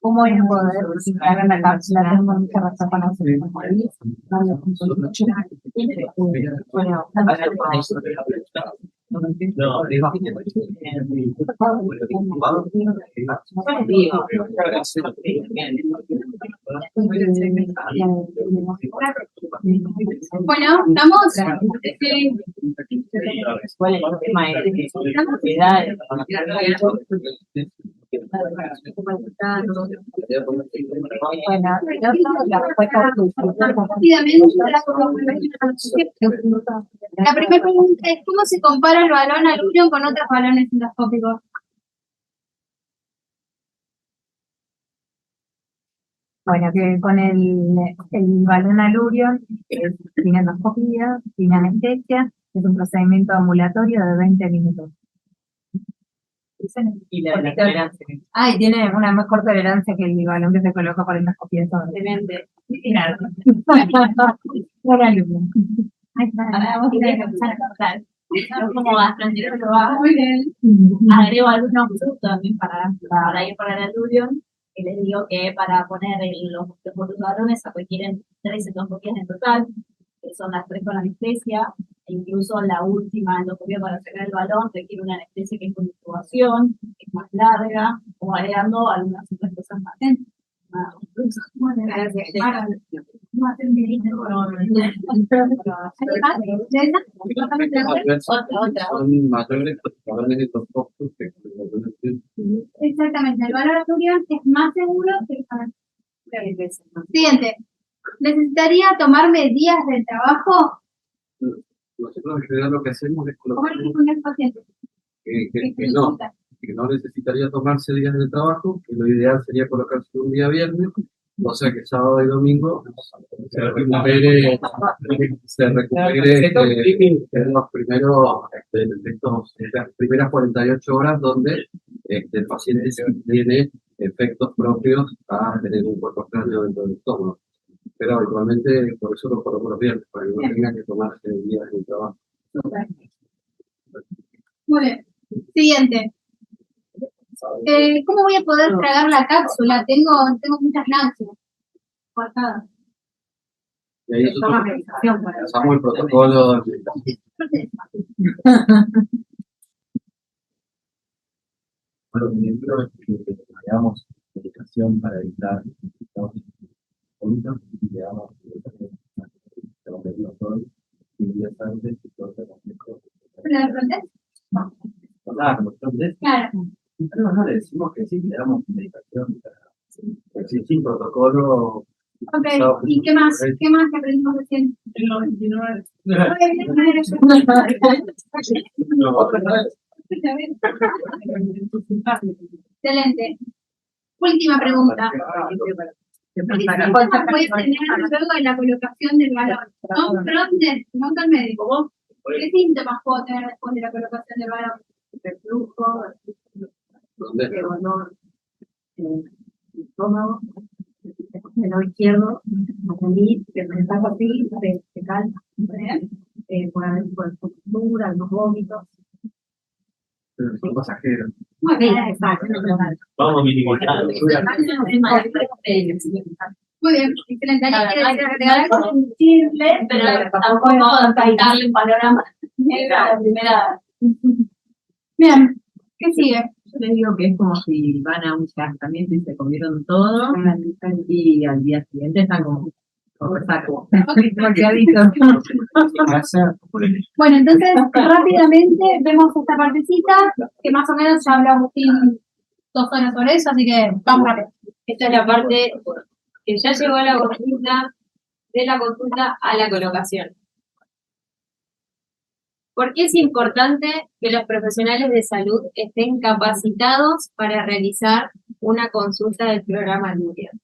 bueno, ¿cómo es poder hacer la cápsula? Tengo mucha razón para hacer. Bueno, Bueno, estamos. ¿Cuál es el tema de sociedad? La primera pregunta es ¿cómo se compara el balón alurion con otros balones endoscópicos? Bueno, que con el balón alurion es sin endoscopía, sin anestesia, es un procedimiento ambulatorio de 20 minutos. Y la tolerancia. Y tiene una mejor tolerancia que el balón que se coloca por endoscopía. Excelente. Claro. Por alumno. Como gastroenterólogo, Muy bien. agrego algunos productos también para ir para el alurion. Y les digo que para poner los balones se requieren 3 endoscopías en total, que son las 3 con anestesia, e incluso la última endoscopía para sacar el balón requiere una anestesia que es con intubación, que es más larga, o agregando algunas otras cosas más. Son mayores balones endoscópicos que Exactamente, el balón alurion es más seguro que el balón. Siguiente. ¿Necesitaría tomarme días del trabajo? nosotros en general lo que hacemos es ¿Cómo colocar le digo al paciente? que no necesitaría tomarse días de trabajo, que lo ideal sería colocarse un día viernes, o sea que sábado y domingo se recupere los primeros, las primeras 48 horas donde el paciente tiene efectos propios a tener un cuerpo extraño dentro del estómago. Pero habitualmente por eso lo coloco los viernes, para que no tenga que tomarse días de trabajo. Muy bien. Siguiente. ¿Cómo voy a poder tragar la cápsula? Tengo muchas náuseas. Cortadas. Y ahí nosotros usamos el protocolo Bueno, primero hagamos medicación para evitar cólicos y le damos y días antes y todo lo mejor. ¿Lo de frontés? Claro. No le decimos que sí, le damos medicación. Sin protocolo. Ok, ¿y qué más? ¿Qué más que aprendimos recién? En los 29. Excelente. Última pregunta. ¿Qué síntomas puede tener luego de la colocación del balón? No un frontes, no un médico. ¿Qué síntomas puedo tener después de la colocación del balón? Reflujo, ¿Dónde? de dolor, estómago, del lado izquierdo, vomit, que me pasa así, se calma, por postura, los vómitos. Pero son pasajeros. Muy bien, Vamos a minimizar. muy bien, excelente. ¿Alguien quiere agregar algo? Simple, pero tampoco darle un panorama en la primera. Bien, ¿qué sigue? Yo les digo que es como si van a un casamiento y se comieron todo y al día siguiente están como saco. Bueno, entonces rápidamente vemos esta partecita que más o menos ya habló Agustín 2 horas sobre eso, así que vamos rápido. Esta es la parte que ya llegó a la consulta, de la consulta a la colocación. ¿Por qué es importante que los profesionales de salud estén capacitados para realizar una consulta del programa Lurian?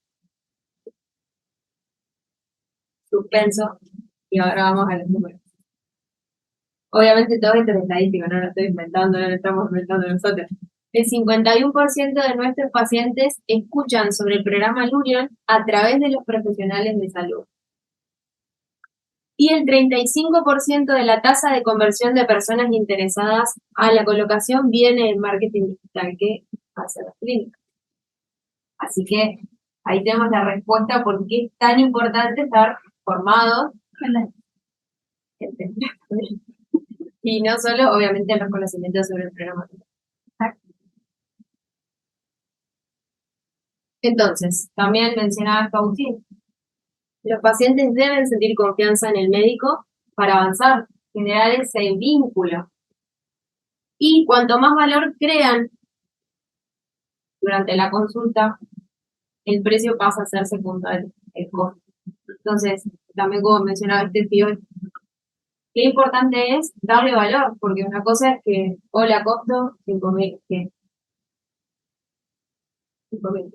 Suspenso. Y ahora vamos a los números. Obviamente todo esto es estadístico, no lo estoy inventando, no lo estamos inventando nosotros. El 51% de nuestros pacientes escuchan sobre el programa Lurian a través de los profesionales de salud. Y el 35% de la tasa de conversión de personas interesadas a la colocación viene del marketing digital que hace las clínicas. Así que ahí tenemos la respuesta por qué es tan importante estar formados y no solo, obviamente, los conocimientos sobre el programa. Entonces, también mencionaba Agustín, los pacientes deben sentir confianza en el médico para avanzar, generar ese vínculo. Y cuanto más valor crean durante la consulta, el precio pasa a ser secundario, el costo. Entonces, también como mencionaba este tío, qué importante es darle valor, porque una cosa es que, hola, costo 5.000, ¿qué? 5.000.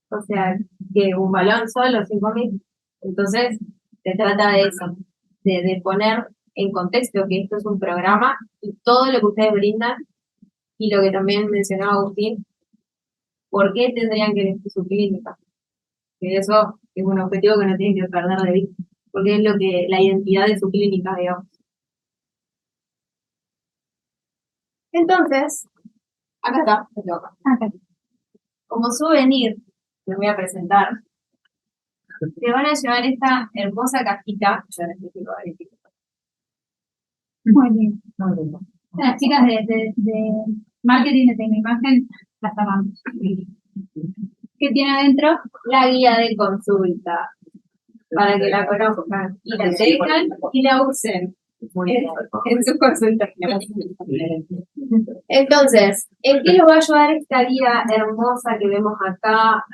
O sea, que un balón solo 5.000. Entonces, se trata de eso, de poner en contexto que esto es un programa y todo lo que ustedes brindan, y lo que también mencionaba Agustín, ¿por qué tendrían que elegir su clínica? Que eso es un objetivo que no tienen que perder de vista, porque es lo que la identidad de su clínica, digamos. Entonces, acá está, me toca. Como souvenir, les voy a presentar. Te van a llevar esta hermosa cajita. Yo les explico, Muy bien. Las chicas de marketing de Tecnoimagen las amamos. ¿Qué tiene adentro? La guía de consulta, para que la conozcan y la tengan y la usen en sus consultas. Entonces, ¿en qué les va a ayudar esta guía hermosa que vemos acá?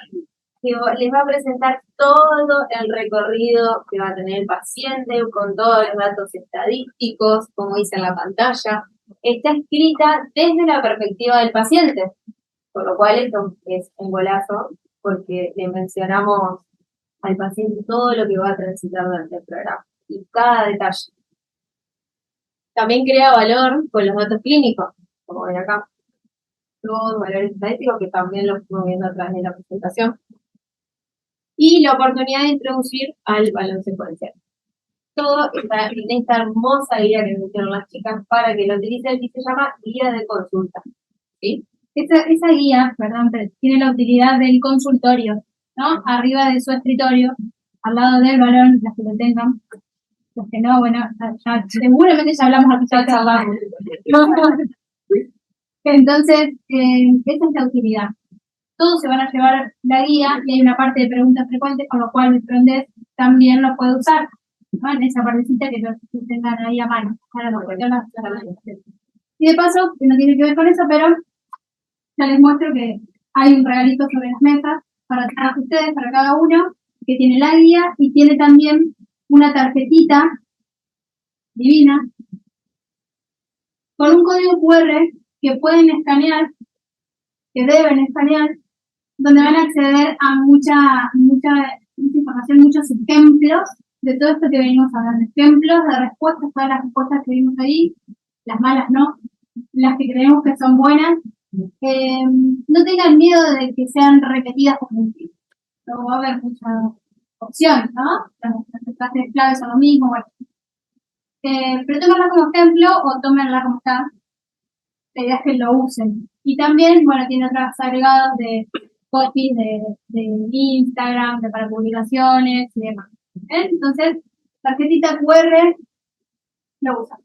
Que les va a presentar todo el recorrido que va a tener el paciente con todos los datos estadísticos, como dice en la pantalla. Está escrita desde la perspectiva del paciente, por lo cual esto es un golazo, porque le mencionamos al paciente todo lo que va a transitar durante el programa y cada detalle. También crea valor con los datos clínicos, como ven acá. Todos valores estadísticos que también los estamos viendo a través de la presentación. Y la oportunidad de introducir al balón secuencial. Todo está en esta hermosa guía que hicieron las chicas para que lo utilicen y se llama guía de consulta. ¿Sí? Esa guía, perdón, pero tiene la utilidad del consultorio, ¿no? Arriba de su escritorio, al lado del balón, las que lo tengan. Los que no, bueno, ya, seguramente ya hablamos al respecto. Entonces, esa es la utilidad. Todos se van a llevar la guía y hay una parte de preguntas frecuentes, con lo cual el frontdesk también lo puede usar. ¿no? En esa partecita que lo tengan ahí a mano. Ahora lo cuestión y de paso, que no tiene que ver con eso, pero ya les muestro que hay un regalito sobre las mesas para todos ustedes, para cada uno, que tiene la guía y tiene también una tarjetita divina con un código QR que pueden escanear, que deben escanear, donde van a acceder a mucha información, muchos ejemplos de todo esto que venimos hablando, ejemplos de respuestas, todas las respuestas que vimos ahí, las malas no, las que creemos que son buenas. No tengan miedo de que sean repetidas por un tiempo. Luego va a haber muchas opciones, ¿no? Las frases claves son lo mismo, bueno. Pero tómenla como ejemplo o tómenla como está. La idea es que lo usen. Y también, bueno, tiene otros agregados de copies de Instagram, de para publicaciones y demás. Entonces, tarjetita QR lo usan.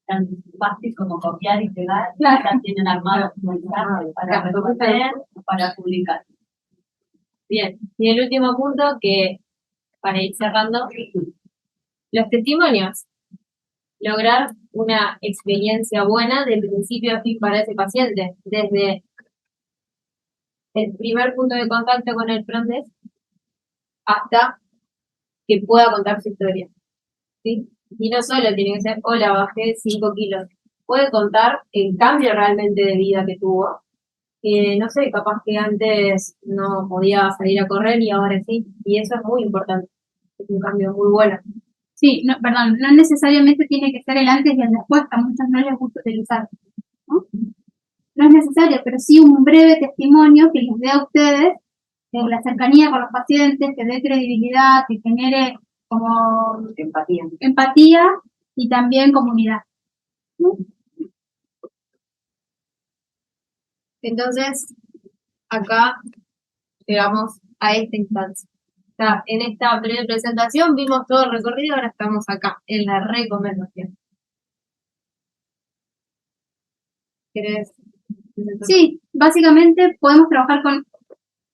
Tan fácil como copiar y pegar, Claro. ya tienen armados para responder o para publicar. Bien, y el último punto que, para ir cerrando, los testimonios. Lograr una experiencia buena de principio a fin para ese paciente, desde el primer punto de contacto con el front desk hasta que pueda contar su historia, ¿sí? Y no solo tiene que ser, hola, bajé 5 kilos. Puede contar el cambio realmente de vida que tuvo. No sé, capaz que antes no podía salir a correr y ahora sí. Y eso es muy importante. Es un cambio muy bueno. Sí, no, perdón, no necesariamente tiene que ser el antes y el después, que a muchos no les gusta utilizar, ¿no? No es necesario, pero sí un breve testimonio que les dé a ustedes la cercanía con los pacientes, que dé credibilidad, que genere como empatía y también comunidad. Entonces, acá llegamos a esta instancia. O sea, en esta breve presentación vimos todo el recorrido, ahora estamos acá, en la recomendación. ¿Querés presentar? Sí, básicamente podemos trabajar con...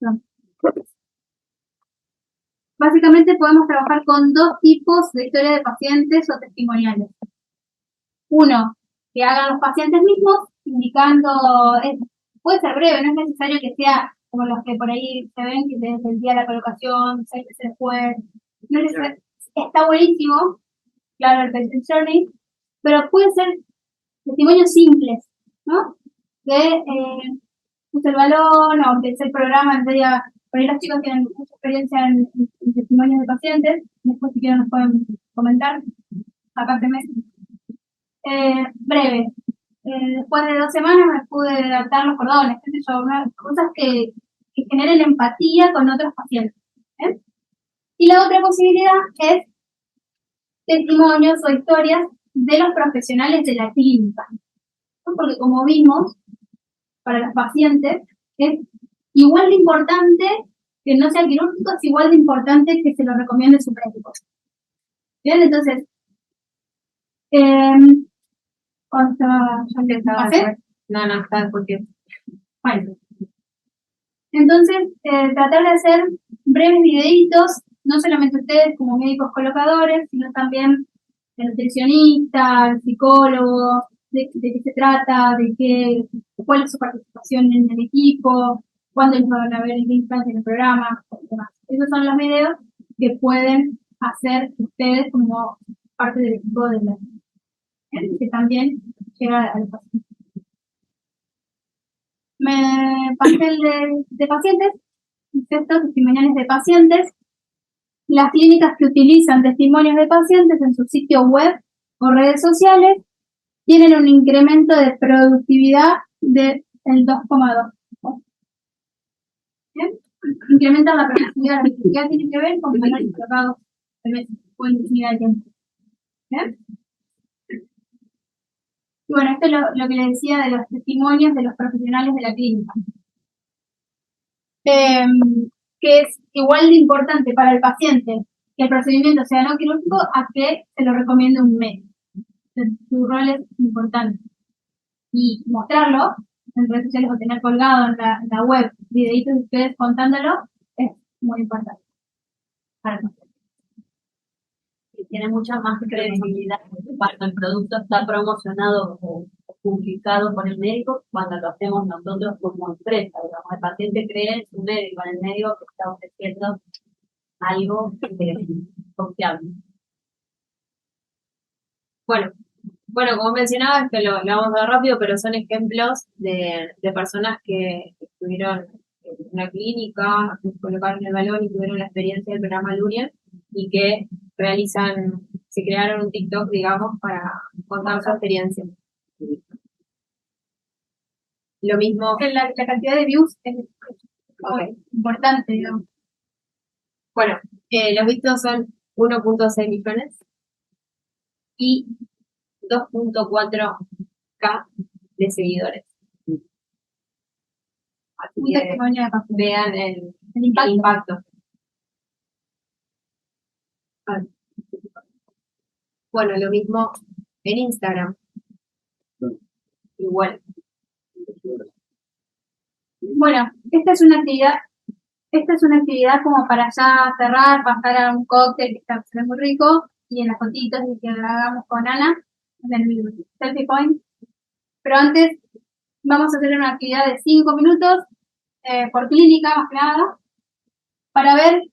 no. Básicamente podemos trabajar con dos tipos de historia de pacientes o testimoniales. Uno, que hagan los pacientes mismos, indicando, puede ser breve, no es necesario que sea como los que por ahí se ven, que desde el día de la colocación, 6 meses después. No es necesario. Está buenísimo, claro, el patient journey, pero pueden ser testimonios simples, ¿no? De puse el balón o empecé el programa, en día, por ahí los chicos tienen mucha experiencia en testimonios de pacientes, después si quieren nos pueden comentar, aparte breve. Después de 2 semanas me pude adaptar los cordones, qué sé yo, unas cosas que generen empatía con otros pacientes. Y la otra posibilidad es testimonios o historias de los profesionales de la clínica, ¿no? Porque como vimos, para los pacientes es igual de importante que no sea quirúrgico, es igual de importante que se lo recomiende su médico. Bien, entonces, No, está discutiendo. Bueno. Entonces, tratar de hacer breves videitos, no solamente ustedes como médicos colocadores, sino también el nutricionista, el psicólogo, de qué se trata, cuál es su participación en el equipo, cuándo les van a ver en qué instancia en el programa, y demás. Esos son los videos que pueden hacer ustedes como parte del equipo de la que también llega al paciente. Me pasé el de pacientes, estos testimoniales de pacientes. Las clínicas que utilizan testimonios de pacientes en su sitio web o redes sociales tienen un incremento de productividad del 2,2. ¿Bien? Incrementan la productividad. La productividad tiene que ver con canales colocados en el unidad de tiempo. ¿Bien? Y bueno, esto es lo que les decía de los testimonios de los profesionales de la clínica. Que es igual de importante para el paciente que el procedimiento sea no quirúrgico a que se lo recomiende un médico. Entonces, su rol es importante. Y mostrarlo en redes sociales o tener colgado en la web videitos de ustedes contándolo es muy importante. Y tiene mucha más credibilidad cuando el producto está promocionado o publicado por el médico, cuando lo hacemos nosotros como empresa. Digamos, el paciente cree en su médico, en el médico que está ofreciendo algo confiable. Bueno, como mencionaba, que lo vamos a dar rápido, pero son ejemplos de personas que estuvieron en una clínica, que colocaron el balón y tuvieron la experiencia del programa Lurian y que se crearon un TikTok, digamos, para contar su experiencia. Lo mismo, La cantidad de views es ok. importante, digamos. Bueno, los vistos son 1.6 millones y 2.4K de seguidores. Así Un que testimonio de paciente. vean el El impacto. Ah. Bueno, lo mismo en Instagram. Igual. Bueno, esta es una actividad como para ya cerrar, pasar a un cóctel que está se ve muy rico y en las fotitos y que lo hagamos con Ana en el selfie point. Pero antes vamos a hacer una actividad de 5 minutos por clínica, más que nada, para ver,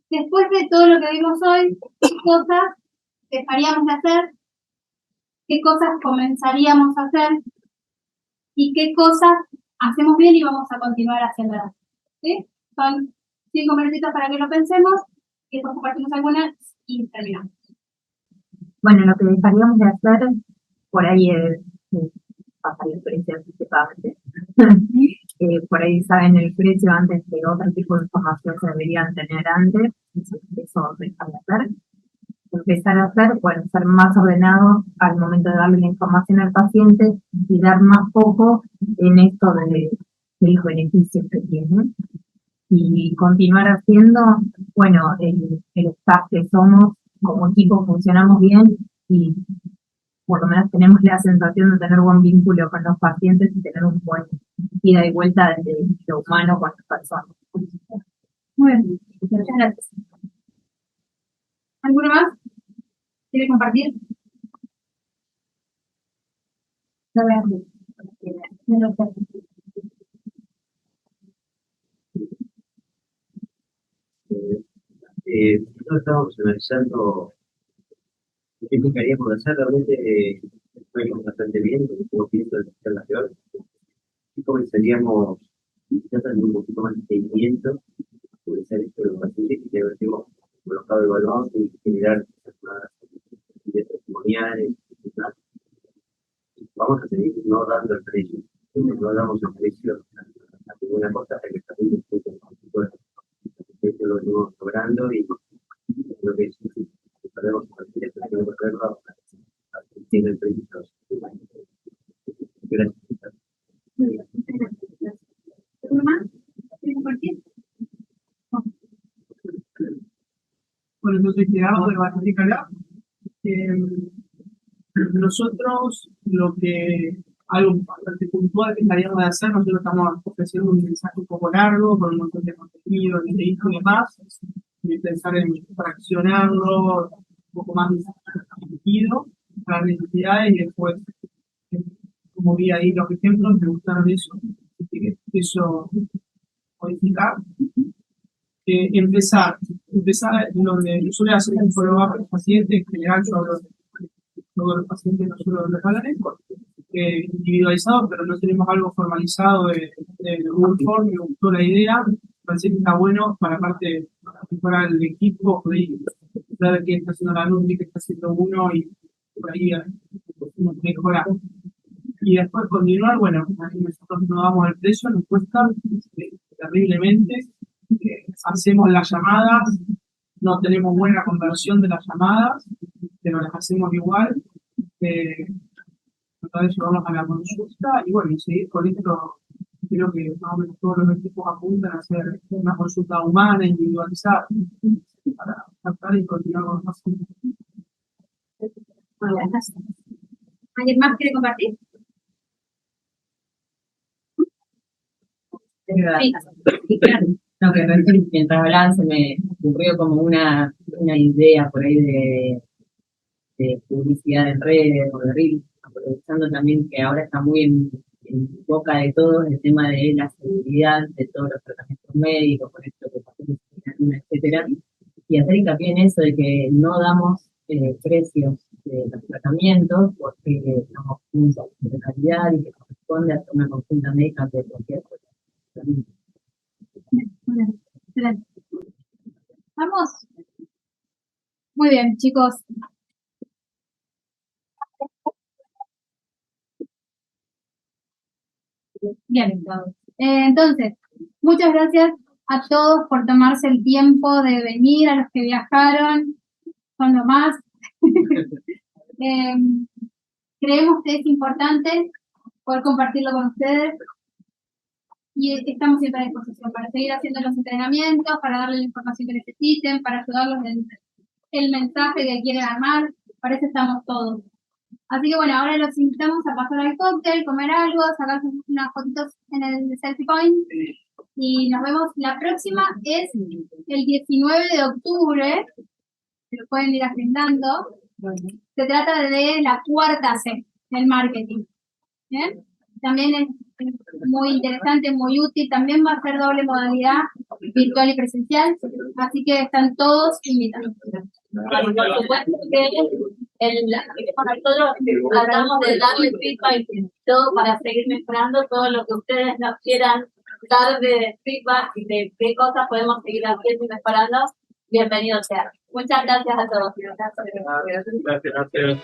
después de todo lo que vimos hoy, qué cosas dejaríamos de hacer, qué cosas comenzaríamos a hacer y qué cosas hacemos bien y vamos a continuar haciéndolas. ¿Sí? Son 5 minutitos para que lo pensemos y después compartimos algunas y terminamos. Bueno, lo que dejaríamos de hacer por ahí es pasar el precio anticipadamente. Por ahí saben el precio antes que otro tipo de información se deberían tener antes. Eso dejar de hacer. Empezar a hacer, bueno, ser más ordenado al momento de darle la información al paciente y dar más foco en esto de los beneficios que tiene. Y continuar haciendo, bueno, el staff que somos, como equipo funcionamos bien y por lo menos tenemos la sensación de tener buen vínculo con los pacientes y tener un buen ida y vuelta desde lo humano con las personas. Muy bien, muchas gracias. ¿Alguno más? ¿Quiere compartir? No veo. Nosotros estamos analizando qué queríamos hacer. Realmente fue bastante bien, porque estuvo pidiendo el fiscal nacional. Y comenzaríamos quizás dando un poquito más de seguimiento sobre esa lista de los pacientes que ya hemos colocado el balón y generar más testimoniales. Vamos a seguir no dando el precio. No damos el precio a ninguna cosa hasta que está bien lo venimos logrando y creo que si podemos compartir esto, tenemos que verlo tiene el precio. Gracias. Muy bien, muchas gracias. ¿Alguno más? ¿Quiere compartir? Bueno, entonces quedamos de Barranquilla. Nosotros algo bastante puntual que estaríamos de hacer, nosotros estamos ofreciendo un mensaje un poco largo, con un montón de contenido, de y demás, y pensar en fraccionarlo un poco más dirigido para las necesidades y después, como vi ahí los ejemplos, me gustaron eso modificar. Empezar donde yo suelo hacer un follow-up a los pacientes, en general yo hablo de todos los pacientes, no solo de los balones, individualizado, pero no tenemos algo formalizado de Google Form. Me gustó la idea, me parece que está bueno para para el equipo, por ahí, saber qué está haciendo la Nutri, qué está haciendo uno y por ahí mejorar. Y después continuar, bueno, nosotros no damos el precio, nos cuesta terriblemente. Hacemos las llamadas, no tenemos buena conversión de las llamadas, pero las hacemos igual. Entonces llevamos a la consulta y bueno, y seguir con esto. Creo que más o menos todos los equipos apuntan a hacer una consulta humana, individualizada, para tratar y continuar con los pacientes. Bueno, gracias. ¿Alguien más quiere compartir? Sí, claro. No, que recién mientras hablaban se me ocurrió como una idea por ahí de publicidad en redes o de reels, aprovechando también que ahora está muy en boca de todos el tema de la seguridad de todos los tratamientos médicos, con esto que pasó en Argentina, etcétera, y hacer hincapié en eso de que no damos precios de los tratamientos porque somos puntos de calidad y que corresponde hacer una consulta médica ante cualquier tratamiento. Muy bien, excelente. Vamos. Muy bien, chicos. Bien, entonces, muchas gracias a todos por tomarse el tiempo de venir, a los que viajaron, son lo más. Creemos que es importante poder compartirlo con ustedes y estamos siempre a disposición para seguir haciendo los entrenamientos, para darles la información que necesiten, para ayudarlos en el mensaje que quieren armar, para eso estamos todos. Así que bueno, ahora los invitamos a pasar al cóctel, comer algo, sacarse unas fotitos en el selfie point y nos vemos. La próxima es el 19 de octubre, se lo pueden ir agendando. Se trata de la cuarta C del marketing. ¿Bien? También es muy interesante, muy útil. También va a ser doble modalidad, virtual y presencial. Así que están todos invitados. Por supuesto que nosotros tratamos de darle feedback y todo para seguir mejorando todo lo que ustedes nos quieran dar de feedback y de qué cosas podemos seguir haciendo y mejorando. Bienvenido sea. Muchas gracias a todos. Gracias.